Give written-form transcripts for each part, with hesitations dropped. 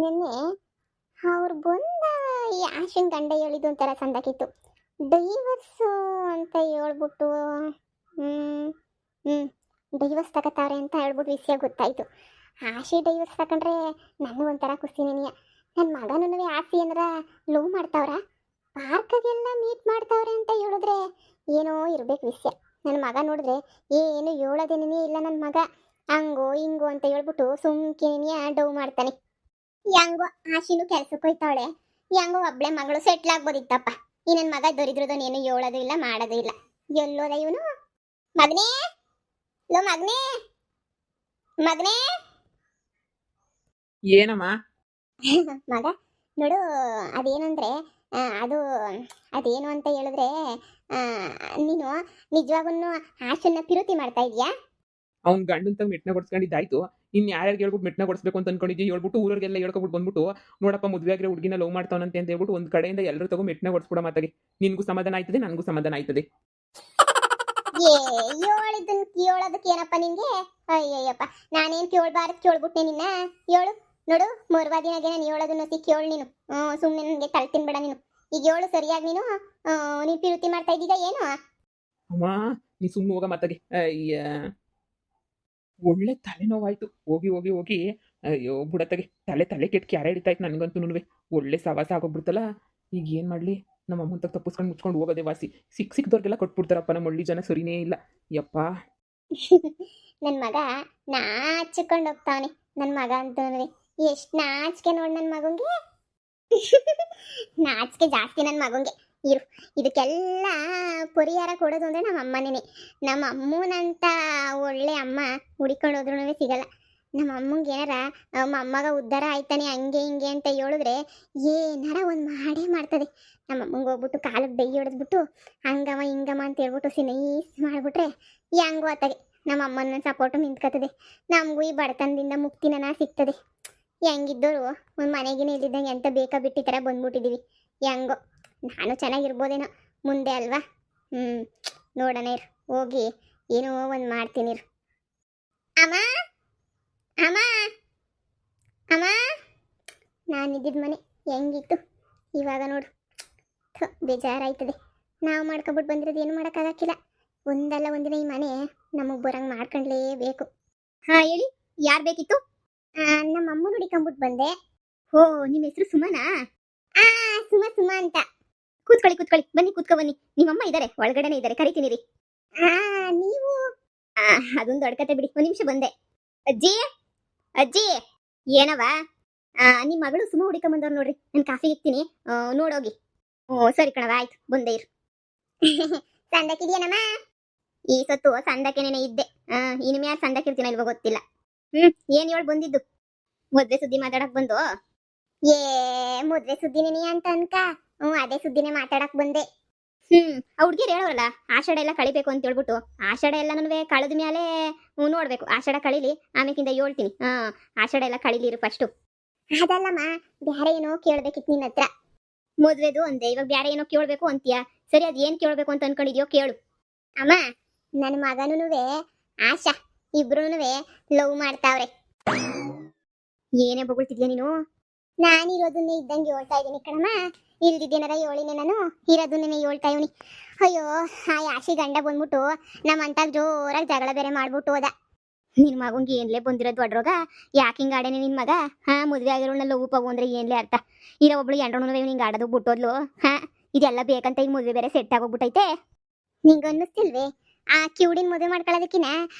ನಿನ್ನೆ ಅವ್ರು ಬಂದ ಈ ಆಶಿನ್ ಗಂಡ ಹೇಳಿದ್ದು ಒಂಥರ ಸಂದಾಕಿತ್ತು. ಡೈವರ್ಸು ಅಂತ ಹೇಳ್ಬಿಟ್ಟು ಹ್ಮ್ ಹ್ಮ್ ಡೈವರ್ಸ್ ತಗೋತಾವ್ರೆ ಅಂತ ಹೇಳ್ಬಿಟ್ಟು ವಿಷಯ ಗೊತ್ತಾಯ್ತು. ಆಶಿ ಡೈವರ್ಸ್ ತಗೊಂಡ್ರೆ ನನಗೂ ಒಂಥರ ಖುಷಿ ನೆನೆಯ. ನನ್ನ ಮಗನೂ ಆಸಿ ಏನಾರ ಲವ್ ಮಾಡ್ತಾವ್ರ, ಪಾರ್ಕಾಗೆಲ್ಲ ಮೀಟ್ ಮಾಡ್ತಾವ್ರೆ ಅಂತ ಹೇಳಿದ್ರೆ ಏನೋ ಇರ್ಬೇಕು ವಿಷಯ. ನನ್ನ ಮಗ ನೋಡಿದ್ರೆ ಏನು ಹೇಳೋದೇನೇ ಇಲ್ಲ. ನನ್ನ ಮಗ ಹಂಗೋ ಹಿಂಗೋ ಅಂತ ಹೇಳ್ಬಿಟ್ಟು ಸುಮ್ಕಿನಿಯ ಡವ್ ಮಾಡ್ತಾನೆ. ಹೆಂಗೋ ಆಶಿನೂ ಕೆಲ್ಸಕ್ಕೆ ಹೋಯ್ತಾವಳೆ, ಹೆಂಗೋ ಒಬ್ಳೆ ಮಗಳು ಸೆಟ್ಲ್ ಆಗ್ಬೋದಿತ್ತಪ್ಪ. ಈ ನನ್ನ ಮಗ ದೊರಿದ್ರದವನು ಏನು ಹೇಳೋದು ಇಲ್ಲ ಮಾಡೋದು ಇಲ್ಲ. ಎಲ್ಲೋದ ಇವನು? ಮಗನೇ, ಲೋ ಮಗನೇ, ಮಗನೇ. ಏನಮ್ಮ? ಮಗ ನೋಡು, ಅದೇನಂದ್ರೆ ಅದು ಅದೇನು ಅಂತ ಹೇಳಿದ್ರೆ ನೀನು ನಿಜವಾಗೂ ಆಶನ್ನ ಪಿರುತಿ ಮಾಡ್ತಾ ಇದೀಯಾ? ಅವ್ನ ಗಂಡಂತ ಮೆಟ್ನ ಕೊಡ್ಸ್ಕೊಂಡಿದ್ದಾಯ್ತು. ಇನ್ ಯಾರ್ಯಾರು ಹೇಳ್ಬಿಟ್ಟು ಮೆಟ್ನ ಕೊಡಿಸ್ಬೇಕು ಅಂತ ಅನ್ಕೊಂಡಿದ್ವಿ. ಹೇಳ್ಬಿಟ್ಟು ಊರಿಗೆಲ್ಲ ಹೇಳ್ಕೊಬಿಟ್ಟು ಬಂದ್ಬಿಟ್ಟು ನೋಡಪ್ಪ ಮದುವೆ ಆಗಿರೋ ಹುಡುಗಿನ ಲವ್ ಮಾಡ್ತಾವನಂತೆ ಅಂತ ಹೇಳ್ಬಿಟ್ಟು ಒಂದ್ ಕಡೆಯಿಂದ ಎಲ್ಲರೂ ತಗೋ ಮೆಟ್ನ ಕೊಡಿಸ್ಬಿಡ ಮಾತಾಗಿ. ನಿನ್ಗೂ ಸಮಾಧಾನ ಆಯ್ತದೆ, ನನಗೂ ಸಮಾಧಾನ ಆಯ್ತದೆ. ಹೇಳಿದ್ದನ್ ಕೇಳೋದಕ್ಕೆ ಏನಪ್ಪ ನಿಂಗೆ? ಅಯ್ಯಯ್ಯಪ್ಪ, ನಾನೇನ್ ಕೇಳ್ಬಿಟ್ಟೆ ನಿನ್ನ. ಹೇಳು ನೋಡು, ಮರುವಾದಿನಾಗೆ ನಾನು ಹೇಳೋದನ್ನ ಕೇಳು ನೀನು. ಸುಮ್ಮನೆ ನನಗೆ ತಲೆ ತಿನ್ಬೇಡ ನೀನು. ಈಗ ಹೇಳು ಸರಿಯಾಗಿ ನೀನು. ನೀನು ಪಿರುತಿ ಮಾಡ್ತಾ ಇದ್ದೀಗ ಏನು? ಅಮ್ಮ ನೀ ಸುಮ್ಮನೆ ಹೋಗ ಮಾತಾಗಿ. ಅಯ್ಯ, ಒಳ್ಳೆ ತಲೆನೋವಾಯ್ತು. ಹೋಗಿ ಹೋಗಿ ಹೋಗಿ ಅಯ್ಯೋ ಬುಡತ್ತಾಗೆ ತಲೆ ಕೆಟ್ಟಿ ಕ್ಯಾರ ಹಿಡಿತಾಯ್ತು ನನಗಂತೂ. ಒಳ್ಳೆ ಸವಾಸ ಆಗೋಗ್ಬಿಡ್ತಲ್ಲ. ಈಗ ಏನು ಮಾಡಲಿ? ನಮ್ಮ ಅಮ್ಮಂತ ತಪ್ಪಿಸ್ಕೊಂಡು ಮುಚ್ಕೊಂಡು ಹೋಗೋದೇ ವಾಸಿ. ಸಿಕ್ದವ್ರಿಗೆಲ್ಲ ಕೊಟ್ಬಿಡ್ತಾರಪ್ಪ. ನಮ್ಮ ಹಳ್ಳಿ ಜನ ಸರಿನೇ ಇಲ್ಲ ಯಪ್ಪ. ನನ್ನ ಮಗ ನಾಚಿಕೊಂಡು ಹೋಗ್ತಾವನೆ. ನನ್ನ ಮಗ ಅಂತ ಎಷ್ಟು ನಾಚಿಕೆ ನೋಡಿ ನನ್ನ ಮಗಂಗೆ. ನಾಚಿಕೆ ಜಾಸ್ತಿ ನನ್ನ ಮಗಂಗೆ. ಇರು, ಇದಕ್ಕೆಲ್ಲ ಪರಿಹಾರ ಕೊಡೋದು ಅಂದರೆ ನಮ್ಮ ಅಮ್ಮನೇ. ನಮ್ಮ ಅಮ್ಮನಂತ ಒಳ್ಳೆ ಅಮ್ಮ ಹುಡಿಕೊಂಡು ಹೋದ್ರೂ ಸಿಗಲ್ಲ. ನಮ್ಮ ಅಮ್ಮಂಗೆ ಏನಾರ ಅಮ್ಮಗ ಉದ್ಧಾರ ಆಯ್ತಾನೆ ಹಂಗೆ ಹಿಂಗೆ ಅಂತ ಹೇಳಿದ್ರೆ ಏನಾರ ಒಂದು ಮಾಡೇ ಮಾಡ್ತದೆ. ನಮ್ಮ ಅಮ್ಮಂಗೆ ಹೋಗ್ಬಿಟ್ಟು ಕಾಲಕ್ಕೆ ಡೈ ಹೊಡೆದ್ಬಿಟ್ಟು ಹಂಗಮ್ಮ ಹಿಂಗಮ್ಮ ಅಂತ ಹೇಳ್ಬಿಟ್ಟು ಸಿನೈಸ್ ಮಾಡಿಬಿಟ್ರೆ ಹೆಂಗೋ ಆತಾಗೆ ನಮ್ಮ ಅಮ್ಮನ ಸಪೋರ್ಟು ನಿಂತ್ಕೋತದೆ. ನಮಗೂ ಈ ಬಡತನದಿಂದ ಮುಕ್ತಿನ ಸಿಗ್ತದೆ. ಹೆಂಗಿದ್ದವರು ಒಂದು ಮನೆಗಿನ ಇದ್ದಿದ್ದಂಗೆ ಎಂತ ಬೇಕಾ ಬಿಟ್ಟು ಈ ಥರ ಬಂದ್ಬಿಟ್ಟಿದ್ದೀವಿ. ಹೆಂಗೋ ನಾನು ಚೆನ್ನಾಗಿರ್ಬೋದೇನೋ ಮುಂದೆ ಅಲ್ವಾ? ನೋಡೋಣ ಇರು, ಹೋಗಿ ಏನೋ ಒಂದು ಮಾಡ್ತೀನಿ ಇರು. ಅಮ್ಮ ಅಮ್ಮ ಅಮ್ಮ, ನಾನಿದ್ದಿದ್ದ ಮನೆ ಹೆಂಗಿತ್ತು ಇವಾಗ ನೋಡು. ಬೇಜಾರಾಯ್ತದೆ. ನಾವು ಮಾಡ್ಕೊಬಿಟ್ಟು ಬಂದಿರೋದು ಏನು ಮಾಡೋಕ್ಕಾಗಕ್ಕಿಲ್ಲ. ಒಂದಲ್ಲ ಒಂದಿನ ಈ ಮನೆ ನಮಗೆ ಬರಂಗೆ ಮಾಡ್ಕೊಂಡ್ಲೇಬೇಕು. ಹಾಂ ಹೇಳಿ, ಯಾರು ಬೇಕಿತ್ತು? ನಮ್ಮ ಅಮ್ಮ ಹುಡಿಕೊಂಬಿಟ್ಟು ಬಂದೆ. ಓ, ನಿಮ್ಮ ಹೆಸರು ಸುಮನಾ? ಸುಮ ಅಂತ. ಕೂತ್ಕೊಳ್ಳಿ, ಬನ್ನಿ ಕೂತ್ಕೊ ಬನ್ನಿ. ನಿಮ್ಮಮ್ಮ ಇದ್ದಾರೆ, ಒಳಗಡೆನೇ ಇದ್ದಾರೆ, ಕರಿತೀನಿ ರೀ. ನೀವು? ಅದೊಂದು ದೊಡ್ಡ ಕತೆ ಬಿಡಿ, ಒಂದು ನಿಮಿಷ ಬಂದೆ. ಅಜ್ಜಿ ಅಜ್ಜಿ, ಏನವ? ನಿಮ್ಮ ಮಗಳು ಸುಮ ಹುಡಿಕೊಂಬಂದವ್ರು ನೋಡ್ರಿ. ನಾನು ಕಾಫಿ ಇಕ್ತೀನಿ, ನೋಡೋಗಿ. ಓ ಸರಿ ಕಣವ, ಆಯ್ತು ಬಂದೆ ಇರು. ಸಂದಕ್ಕಿದ್ಯಾನಮ್ಮ? ಈ ಸತ್ತು ಸಂದಕ್ಕೇನೇ ಇದ್ದೆ. ಇನ್ನು ಯಾರು ಸಂದಕ್ಕಿರ್ತೀನ ಇಲ್ವೋ ಗೊತ್ತಿಲ್ಲ. ಏನ್ ಹೇಳಿ ಬಂದಿದ್ದು? ಮದ್ವೆ ಸುದ್ದಿ ಮಾತಾಡಕ್ ಬಂದು? ಮದ್ವೆ ಸುದ್ದಿನೇ ಅಂತ ಅನ್ಕ. ಅದೇ ಸುದ್ದಿನೇ ಮಾತಾಡಕ್ ಬಂದೆ. ಆ ಹುಡ್ಗಿರು ಹೇಳೋರಲ್ಲ, ಆಷಾಢ ಎಲ್ಲ ಕಳಿಬೇಕು ಅಂತ ಹೇಳ್ಬಿಟ್ಟು. ಆಷಾಢ ಎಲ್ಲನೂ ಕಳೆದ ಮೇಲೆ ನೋಡ್ಬೇಕು. ಆಷಾಢ ಕಳೀಲಿ, ಆಮೇಕಿಂದ ಹೇಳ್ತೀನಿ. ಆಷಾಢ ಎಲ್ಲ ಕಳೀಲಿರು ಫಸ್ಟು. ಅದಲ್ಲಮ್ಮ, ಬ್ಯಾರೆ ಏನೋ ಕೇಳ್ಬೇಕಿತ್ತು ನಿನ್ನ ಹತ್ರ. ಮದ್ವೆದು ಅಂದೆ, ಇವಾಗ ಬ್ಯಾರೆ ಏನೋ ಕೇಳ್ಬೇಕು ಅಂತೀಯ. ಸರಿ, ಅದ್ ಏನ್ ಕೇಳ್ಬೇಕು ಅಂತ ಅನ್ಕೊಂಡಿದ್ಯೋ ಕೇಳು. ಅಮ್ಮ, ನನ್ನ ಮಗನೂ ಆಶಾ ಇಬ್ರುನು ಲವ್ ಮಾಡ್ತಾವ್ರೆ. ಏನೇ ಬೊಗಳ್ತಿದ್ಯಾ ನೀನು? ನಾನಿರೋದನ್ನೇ ಇದ್ದಂಗೆ ಹೇಳ್ತಾ ಇದ್ದೀನಿ ಕಣಮ್ಮ. ಇಲ್ದಿದ್ದೇನಾರ ಹೇಳಿನೇ ನಾನು, ಇರೋದನ್ನೇ ಹೇಳ್ತಾ ಇವನಿ. ಅಯ್ಯೋ, ಆ ಆಶಿ ಗಂಡ ಬಂದ್ಬಿಟ್ಟು ನಮ್ಮಂತ ಜೋರಾಗಿ ಜಗಳ ಬೇರೆ ಮಾಡ್ಬಿಟ್ಟು ಹೋದ. ನಿನ್ ಮಗಂಗೆ ಏನ್ಲೇ ಬಂದಿರೋದು ದೊಡ್ಡರೋಗ? ಯಾಕೆ ಹಿಂಗೆ ಆಡೇನೆ ನಿನ್ ಮಗ? ಮದುವೆ ಆಗಿರೋಣ ಲವ್ ಪಗು ಅಂದ್ರೆ ಏನ್ಲೇ ಅರ್ಥ? ಇರೋ ಒಬ್ಳು ಎಂಡ್ರೂ ಹಿಂಗೆ ಆಡೋದು ಬಿಟ್ಟೋದ್ಲು. ಇದೆಲ್ಲ ಬೇಕಂತ ಈಗ ಮದುವೆ ಬೇರೆ ಸೆಟ್ ಆಗೋಗ್ಬಿಟ್ಟೈತೆ. ನಿಂಗೆ ಅನ್ನಿಸ್ತಿಲ್ವೇ? ಆ ಕಿವುಡಿನ ಮದುವೆ ಮಾಡ್ಕೊಳ್ಳೋದಕ್ಕಿನ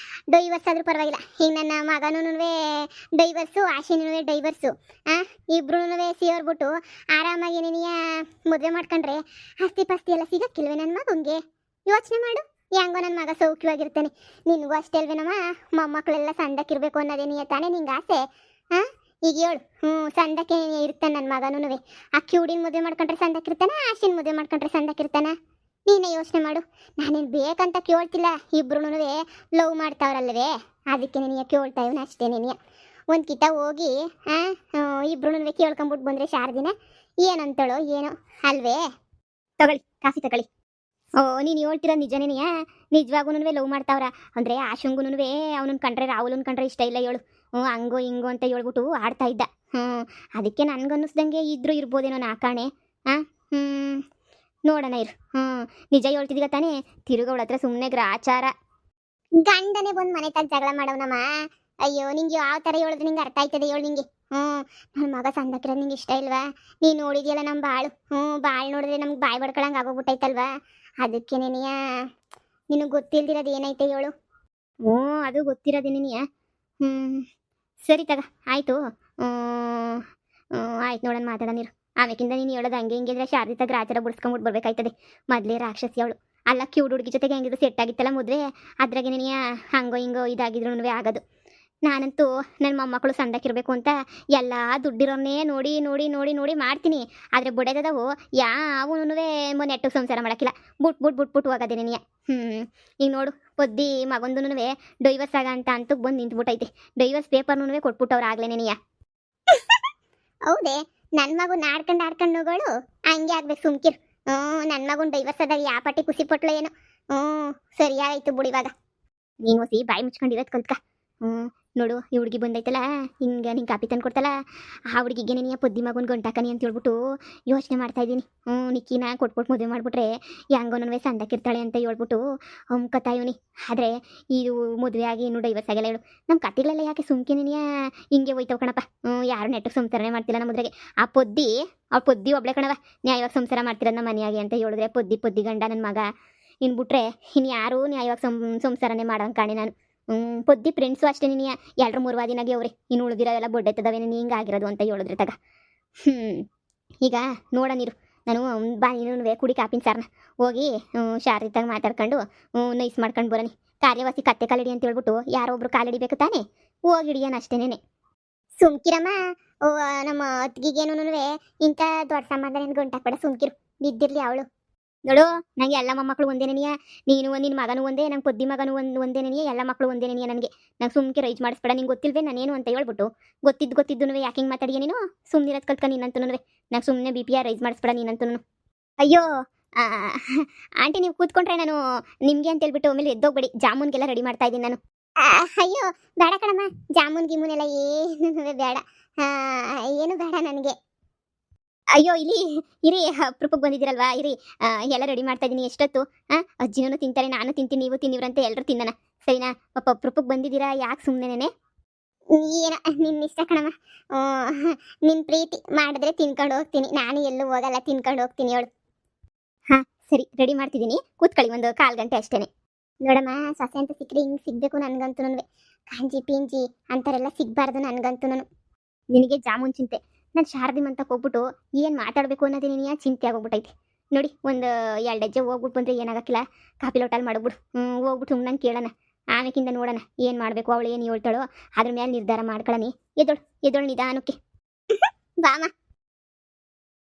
ಡೈವರ್ಸ್ ಆದ್ರೂ ಪರವಾಗಿಲ್ಲ. ಈಗ ನನ್ನ ಮಗನೂ ಡೈವರ್ಸು, ಆಶಿನೂ ಡೈವರ್ಸು. ಇಬ್ರು ಸೇರ್ಬಿಟ್ಟು ಆರಾಮಾಗಿ ನೀನಿಯ ಮದುವೆ ಮಾಡ್ಕೊಂಡ್ರೆ ಆಸ್ತಿ ಪಾಸ್ತಿ ಎಲ್ಲ ಸಿಗಕ್ಕಿಲ್ವೇ ನನ್ನ ಮಗಂಗೆ? ಯೋಚನೆ ಮಾಡು. ಹೆಂಗೋ ನನ್ನ ಮಗ ಸೌಖ್ಯವಾಗಿರ್ತಾನೆ. ನಿನಗೂ ಅಷ್ಟೇ ಅಲ್ವೇನಮ್ಮ? ಮೊಮ್ಮಕ್ಕಳೆಲ್ಲ ಸಂದಕ್ಕಿರ್ಬೇಕು ಅನ್ನೋದೇನಿಯ ತಾನೇ ನಿಂಗೆ ಆಸೆ? ಈಗ ಹೇಳು. ಸಂದಕ್ಕೆ ಇರ್ತಾನೆ ನನ್ನ ಮಗನೂ. ಆ ಕಿವುಡಿನ ಮದುವೆ ಮಾಡ್ಕೊಂಡ್ರೆ ಸಂದಕ್ಕಿರ್ತಾನ, ಆಶಿನ ಮದುವೆ ಮಾಡ್ಕೊಂಡ್ರೆ ಸಂದಕ್ಕಿರ್ತಾನ? ನೀನೇ ಯೋಚನೆ ಮಾಡು. ನಾನೇನು ಬೇಕಂತ ಕೇಳ್ತಿಲ್ಲ. ಇಬ್ರು ಲವ್ ಮಾಡ್ತಾವ್ರಲ್ವೇ, ಅದಕ್ಕೆ ನೀನು ಕೇಳ್ತಾ ಇವನು ಅಷ್ಟೇ. ನೀನು ಒಂದು ಕಿತ ಹೋಗಿ ಇಬ್ರು ಕೇಳ್ಕೊಂಬಿಟ್ಟು ಬಂದರೆ ಶಾರದಿನ ಏನಂತಳೋ ಏನೋ ಅಲ್ವೇ? ತಗೊಳ್ಳಿ, ಕಾಫಿ ತಗೊಳ್ಳಿ. ಓ, ನೀನು ಹೇಳ್ತಿರೋ ನಿಜನೇನೆಯಾ? ನಿಜವಾಗೂ ಲವ್ ಮಾಡ್ತಾವ್ರ ಅಂದರೆ ಆಶಂಗೂ ಅವನನ್ನ ಕಂಡ್ರೆ ರಾಹುಲನ್ ಕಂಡ್ರೆ ಇಷ್ಟ ಇಲ್ಲ ಹೇಳು. ಹಂಗೋ ಹಿಂಗೋ ಅಂತ ಹೇಳ್ಬಿಟ್ಟು ಆಡ್ತಾ ಇದ್ದ. ಅದಕ್ಕೆ ನನ್ಗನ್ನಿಸ್ದಂಗೆ ಇದ್ರೂ ಇರ್ಬೋದೇನೋ ನಾಕಾಣೆ. ಹ್ಞೂ ನೋಡೋಣ ಇರು. ನಿಜ ಹೇಳ್ತಿದ್ದೀಗ ತಾನೇ, ತಿರುಗವಳ ಹತ್ರ ಸುಮ್ಮನೆ ಗ್ರಾಚಾರ. ಗಂಡನೇ ಬಂದು ಮನೆ ತಾಗ ಜಗಳ ಮಾಡವನಮ್ಮ. ಅಯ್ಯೋ, ನಿಂಗೆ ಯಾವ ಥರ ಹೇಳಿದ್ರೆ ನಿಂಗೆ ಅರ್ಥ ಆಯ್ತದೆ ಹೇಳು ನಿಂಗೆ. ನನ್ನ ಮಗ ಸಂದಕ್ಕಿರೋದು ನಿಂಗೆ ಇಷ್ಟ ಇಲ್ವಾ? ನೀನು ನೋಡಿದ್ಯಲ್ಲ ನಮ್ಮ ಬಾಳು. ಬಾಳು ನೋಡಿದ್ರೆ ನಮ್ಗೆ ಬಾಯಿ ಬಡ್ಕೊಳಂಗೆ ಆಗೋಗ್ಬಿಟ್ಟೈತಲ್ವಾ? ಅದಕ್ಕೆ ನಿನಗೆ ಗೊತ್ತಿಲ್ದಿರೋದು ಏನೈತೆ ಹೇಳು. ಅದು ಗೊತ್ತಿರೋದೇ ನಿನಗೆ. ಸರಿ ತಗ, ಆಯಿತು. ಆಯ್ತು ನೋಡೋಣ, ಮಾತಾಡೋಣಿರು. ಆಮೇಕಿಂದ ನೀನು ಹೇಳೋದು ಹಂಗೆ ಹಿಂಗೆ ಇದ್ರೆ ಶಾರದಿ ತಗ ರಾಜರ ಬಿಡಿಸ್ಕೊಂಬಿಟ್ಟು ಬರ್ಬೇಕಾಯ್ತದೆ. ಮೊದಲೇ ರಾಕ್ಷಸಿ ಅವಳು. ಅಲ್ಲ, ಕ್ಯೂಡ್ ಹುಡುಗಿ ಜೊತೆಗೆ ಹೆಂಗಿದ್ರು ಸೆಟ್ ಆಗಿತ್ತಲ್ಲ ಮದುವೆ, ಅದ್ರಾಗೆ ನೀನು ಹಂಗೋ ಹಿಂಗೋ ಇದಾಗಿದ್ರು ಆಗೋದು. ನಾನಂತೂ ನನ್ನ ಮೊಮ್ಮಕ್ಕಳು ಸಂದಕ್ಕಿರಬೇಕು ಅಂತ ಎಲ್ಲ ದುಡ್ಡಿರೋನ್ನೇ ನೋಡಿ ನೋಡಿ ನೋಡಿ ನೋಡಿ ಮಾಡ್ತೀನಿ. ಆದರೆ ಬುಡದವು ಯಾವೂ ನೆಟ್ಟು ಸಂಸಾರ ಮಾಡೋಕ್ಕಿಲ್ಲ. ಬಿಟ್ಬಿಟ್ಟು ಹೋಗೋದೆ ನೀನು. ಈಗ ನೋಡು, ಪೊದ್ದಿ ಮಗೊಂದು ಡೈವರ್ಸ್ ಆಗ ಅಂತೂ ಬಂದು ನಿಂತ್ಬಿಟ್ಟೈತೆ. ಡೈವರ್ಸ್ ಪೇಪರ್ನೂ ಕೊಟ್ಬಿಟ್ಟವ್ರು ಆಗಲೇ ನೀನು. ಹೌದೇ, ನನ್ನ ಮಗು ಆಡ್ಕೊಂಡು ಹೋಗೋಳು ಹಂಗೆ ಆಗ್ಬೇಕು, ಸುಮ್ಕಿರು. ನನ್ನ ಮಗುನ ಡೈವರ್ಸ್ ಆದಾಗ ಯಾವ ಪಟ್ಟಿ ಖುಷಿ ಪಟ್ಲು ಏನು. ಸರಿಯಾಯಿತು ಬಿಡು. ಇವಾಗ ನೀನು ಹೊಸಿ ಬಾಯಿ ಮುಚ್ಕೊಂಡಿರೋದು ಕಲ್ತ್ಕ. ನೋಡು, ಈ ಹುಡುಗಿ ಬಂದೈತಲ್ಲ, ಹಿಂಗೆ ನಿಂಗೆ ಕಾಪಿ ತಂದು ಕೊಡ್ತಲ್ಲ, ಆ ಹುಡುಗಿಗೆ ನೀನು ಪೊದ್ದಿ ಮಗುನ ಗಂಟಾಕನಿ ಅಂತ ಹೇಳ್ಬಿಟ್ಟು ಯೋಚನೆ ಮಾಡ್ತಾ ಇದ್ದೀನಿ. ನಿಕ್ಕಿನ ಕೊಟ್ಬಿಟ್ಟು ಮದುವೆ ಮಾಡಿಬಿಟ್ರೆ ಹೆಂಗೋ ಸಂದಕ್ಕಿರ್ತಾಳೆ ಅಂತ ಹೇಳ್ಬಿಟ್ಟು ಕಥಾ ಇವನಿ. ಆದರೆ ಇದು ಮದುವೆ ಆಗಿ ಇನ್ನೂ ಡೈವರ್ಸ್ ಆಗಿಲ್ಲ ಹೇಳು. ನಮ್ಮ ಕತೆಗಳೆಲ್ಲ ಯಾಕೆ ಸುಮ್ಕಿನಿಯ ಹಿಂಗೆ ಹೋಯ್ತವ ಕಣಪ್ಪ. ಯಾರು ನೆಟ್ಟಗೆ ಸಂಸಾರನೇ ಮಾಡ್ತಿಲ್ಲ ನಮ್ಮ ಮದುವೆಗೆ. ಆ ಪೊದ್ದಿ ಒಬ್ಳೆ ಕಣವ ನ್ಯಾಯವಾಗಿ ಸಂಸಾರ ಮಾಡ್ತಿರೋದು ನಮ್ಮ ಮನೆಯಾಗೆ ಅಂತ ಹೇಳಿದ್ರೆ, ಪೊದ್ದಿ ಗಂಡ ನನ್ನ ಮಗ ಇನ್ನು ಬಿಟ್ರೆ ಇನ್ನು ಯಾರೂ ನ್ಯಾಯವಾಗಿ ಸಂಸಾರನೇ ಮಾಡೋಂಗೆ ಕಾಣೆ ನಾನು. ಪೊದ್ದಿ ಫ್ರೆಂಡ್ಸು ಅಷ್ಟೇ ನೀನು 2-3 ದಿನಾಗೆ ಅವ್ರೆ. ಇನ್ನು ಉಳಿದಿರೋದೆಲ್ಲ ಬೊಡ್ಡೆತ್ತದವೇ ಹಿಂಗೆ ಆಗಿರೋದು ಅಂತ ಹೇಳಿದ್ರೆ ತಗ. ಈಗ ನೋಡೋಣಿರು, ನಾನು ಬಾ ನೀನು ಕುಡಿ ಕಾಪಿನ ಸಾರನ್ನ ಹೋಗಿ ಶಾರದಿತಾಗ ಮಾತಾಡ್ಕೊಂಡು ನೈಸ್ ಮಾಡ್ಕೊಂಡು ಬರೋನಿ. ಕಾರ್ಯವಾಸಿ ಕತ್ತೆ ಕಾಲಿಡಿ ಅಂತ ಹೇಳ್ಬಿಟ್ಟು ಯಾರೋ ಒಬ್ರು ಕಾಲಿಡಿಬೇಕು ತಾನೇ, ಹೋಗಿಡಿಯೋಣ ಅಷ್ಟೇನೆ. ಸುಮ್ಕಿರಮ್ಮ, ನಮ್ಮ ಅತ್ತಿಗೆಗೇನು ಇಂಥ ದೊಡ್ಡ ಸಂಬಂಧ ನಿನ್ಗೆ ಗಂಟಾಕ್ಬೇಡ, ಸುಮ್ಕಿರು. ಬಿದ್ದಿರ್ಲಿ ಅವಳು. ನೋಡು, ನಂಗೆ ಎಲ್ಲ ಮೊಮ್ಮಕ್ಕಳು ಒಂದೇನೆನಿಯ. ನೀನು ನಿನ್ನ ಮಗನೂ ಒಂದೇ, ನಂಗೆ ಪೊದ್ದಿ ಮಗನೂ ಒಂದೇನೆನಿಯ. ಎಲ್ಲ ಮಕ್ಕಳು ಒಂದೇನೆನಿಯ ನನಗೆ. ನಂಗೆ ಸುಮ್ಕೆ ರೈಸ್ ಮಾಡಿಸ್ಬೇಡ. ನಿಂಗೆ ಗೊತ್ತಿಲ್ವೇ ನಾನೇನು ಅಂತ ಹೇಳ್ಬಿಟ್ಟು. ಗೊತ್ತಿದ್ದು ಯಾಕೆ ಹಿಂಗೆ ಮಾತಾಡಿಯ ನೀನು? ಸುಮ್ಮನಿರೋದು ಕಲ್ತ್ಕ ನೀನಂತೂ. ನಂಗೆ ಸುಮ್ಮನೆ BPR ರೈಸ್ ಮಾಡಿಸ್ಬೇಡ ನೀನಂತೂ. ಅಯ್ಯೋ ಆಂಟಿ, ನೀವು ಕೂತ್ಕೊಂಡ್ರೆ ನಾನು ನಿಮಗೆ ಅಂತ ಹೇಳ್ಬಿಟ್ಟು ಆಮೇಲೆ ಎದ್ದೋಗ್ಬೇಡಿ. ಜಾಮೂನ್ಗೆಲ್ಲ ರೆಡಿ ಮಾಡ್ತಾ ಇದ್ದೀನಿ ನಾನು. ಅಯ್ಯೋ ಬೇಡ ಕಣಮ್ಮ, ಜಾಮೂನ್ ಗಿಮೂನೆಲ್ಲ ಏನು ಬೇಡ. ಏನು ಬೇಡ ನನಗೆ. ಅಯ್ಯೋ ಇರಿ, ಅಪರೂಪಕ್ಕೆ ಬಂದಿದ್ದೀರಲ್ವಾ, ಇರಿ. ಎಲ್ಲ ರೆಡಿ ಮಾಡ್ತಾ ಇದ್ದೀನಿ. ಎಷ್ಟೊತ್ತು? ಅಜ್ಜಿನೂ ತಿಂತಾರೆ, ನಾನು ತಿಂತೀನಿ, ನೀವು ತಿನ್ನಿವ್ರಂತೆ ಎಲ್ಲರೂ ತಿನ್ನೋಣ, ಸರಿನಾ? ಅಪರೂಪಕ್ಕೆ ಬಂದಿದ್ದೀರಾ, ಯಾಕೆ ಸುಮ್ಮನೆ? ಏನ ನಿನ್ನ ಇಷ್ಟ ಕಣಮ್ಮ. ನಿನ್ನ ಪ್ರೀತಿ ಮಾಡಿದ್ರೆ ತಿನ್ಕೊಂಡು ಹೋಗ್ತೀನಿ, ನಾನು ಎಲ್ಲೂ ಹೋಗಲ್ಲ, ತಿನ್ಕೊಂಡು ಹೋಗ್ತೀನಿ ಹೇಳು. ಸರಿ, ರೆಡಿ ಮಾಡ್ತಿದ್ದೀನಿ, ಕೂತ್ಕೊಳ್ಳಿ. ಒಂದು 1/4 ಗಂಟೆ ಅಷ್ಟೇ. ನೋಡಮ್ಮ, ಸೊಸೆ ಅಂತ ಸಿಕ್ಕರೆ ಹಿಂಗೆ ಸಿಗಬೇಕು ನನಗಂತೂ. ಕಾಂಜಿ ಪಿಂಜಿ ಅಂತಾರೆಲ್ಲ ಸಿಗಬಾರ್ದು ನನಗಂತೂ. ನಿನಗೆ ಜಾಮೂನ್ ಚಿಂತೆ, ನಾನು ಶಾರದಿ ಮಂತಕ್ಕೆ ಹೋಗ್ಬಿಟ್ಟು ಏನು ಮಾತಾಡಬೇಕು ಅನ್ನೋದೇ ನೀನು ಚಿಂತೆ ಆಗೋಗ್ಬಿಟ್ಟೈತಿ. ನೋಡಿ, ಒಂದು 2 ಹೆಜ್ಜೆ ಹೋಗ್ಬಿಟ್ಟು ಬಂದರೆ ಏನಾಗಕ್ಕಿಲ್ಲ. ಕಾಪಿ ಲೋಟಲ್ಲಿ ಮಾಡ್ಬಿಡು. ಹೋಗ್ಬಿಟ್ಟು ಸುಮ್ಮನೆ ಕೇಳೋಣ. ಆಮೇಕಿಂದ ನೋಡೋಣ ಏನು ಮಾಡಬೇಕು, ಅವಳು ಏನು ಹೇಳ್ತಾಳೋ ಅದ್ರ ಮೇಲೆ ನಿರ್ಧಾರ ಮಾಡ್ಕೊಳ್ಳಿ. ಎದ್ದೊಳು ನಿಧಾನಕ್ಕೆ. ಬಾಮ